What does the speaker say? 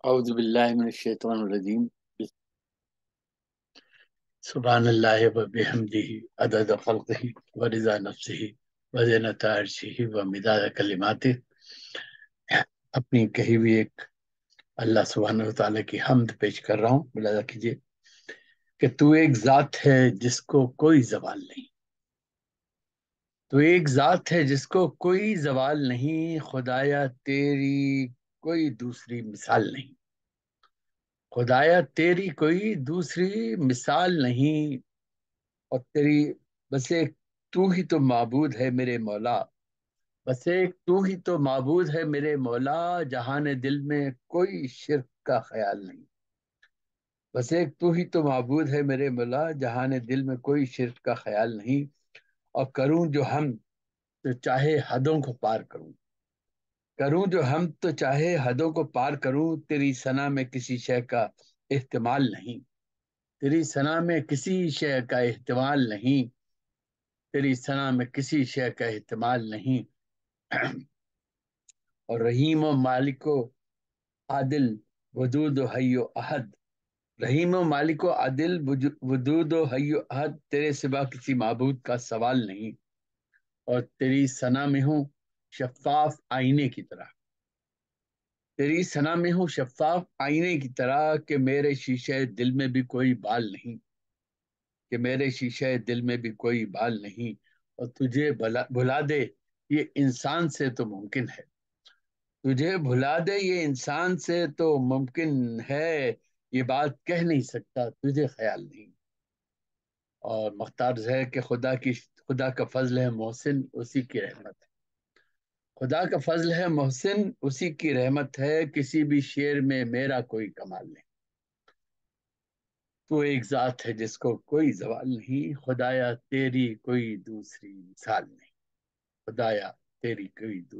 اعوذ باللہ من الشیطان الرجیم۔ سبحان اللہ و بحمدہ عدد خلقہ و رضا نفسہ و زینت عرشہ و مداد کلماتہ۔ اپنی کہی ہوئی ایک اللہ سبحانہ و تعالیٰ کی حمد پیش کر رہا ہوں، ملاحظہ کیجیے کہ تو ایک ذات ہے جس کو کوئی زوال نہیں، تو ایک ذات ہے جس کو کوئی زوال نہیں، خدایا تیری کوئی دوسری مثال نہیں، خدایا تیری کوئی دوسری مثال نہیں، اور تیری بس ایک تو ہی تو معبود ہے میرے مولا، بس ایک تو ہی تو معبود ہے میرے مولا، جہان دل میں کوئی شرک کا خیال نہیں، بس ایک تو ہی تو معبود ہے میرے مولا، جہان دل میں کوئی شرک کا خیال نہیں، اور کروں جو ہم تو چاہے حدوں کو پار کروں، کروں جو ہم تو چاہے حدوں کو پار کروں، تیری ثنا میں کسی شے کا احتمال نہیں، تیری ثنا میں کسی شے کا احتمال نہیں، تیری ثنا میں کسی شے کا احتمال نہیں، اور رحیم و مالک و عادل ودود و حی و احد، رحیم و مالک و عادل ودود و حی و احد، تیرے سوا کسی معبود کا سوال نہیں، اور تیری ثنا میں ہوں شفاف آئینے کی طرح، تیری ثنا میں ہوں شفاف آئینے کی طرح، کہ میرے شیشے دل میں بھی کوئی بال نہیں، کہ میرے شیشے دل میں بھی کوئی بال نہیں، اور تجھے بھلا دے یہ انسان سے تو ممکن ہے، تجھے بھلا دے یہ انسان سے تو ممکن ہے، یہ بات کہہ نہیں سکتا تجھے خیال نہیں، اور مختار ہے کہ خدا کا فضل ہے محسن، اسی کی رحمت ہے، خدا کا فضل ہے محسن اسی کی رحمت ہے، کسی بھی شعر میں میرا کوئی کمال نہیں، تو ایک ذات ہے جس کو کوئی زوال نہیں، خدایا تیری کوئی دوسری مثال نہیں، خدایا تیری کوئی دوسری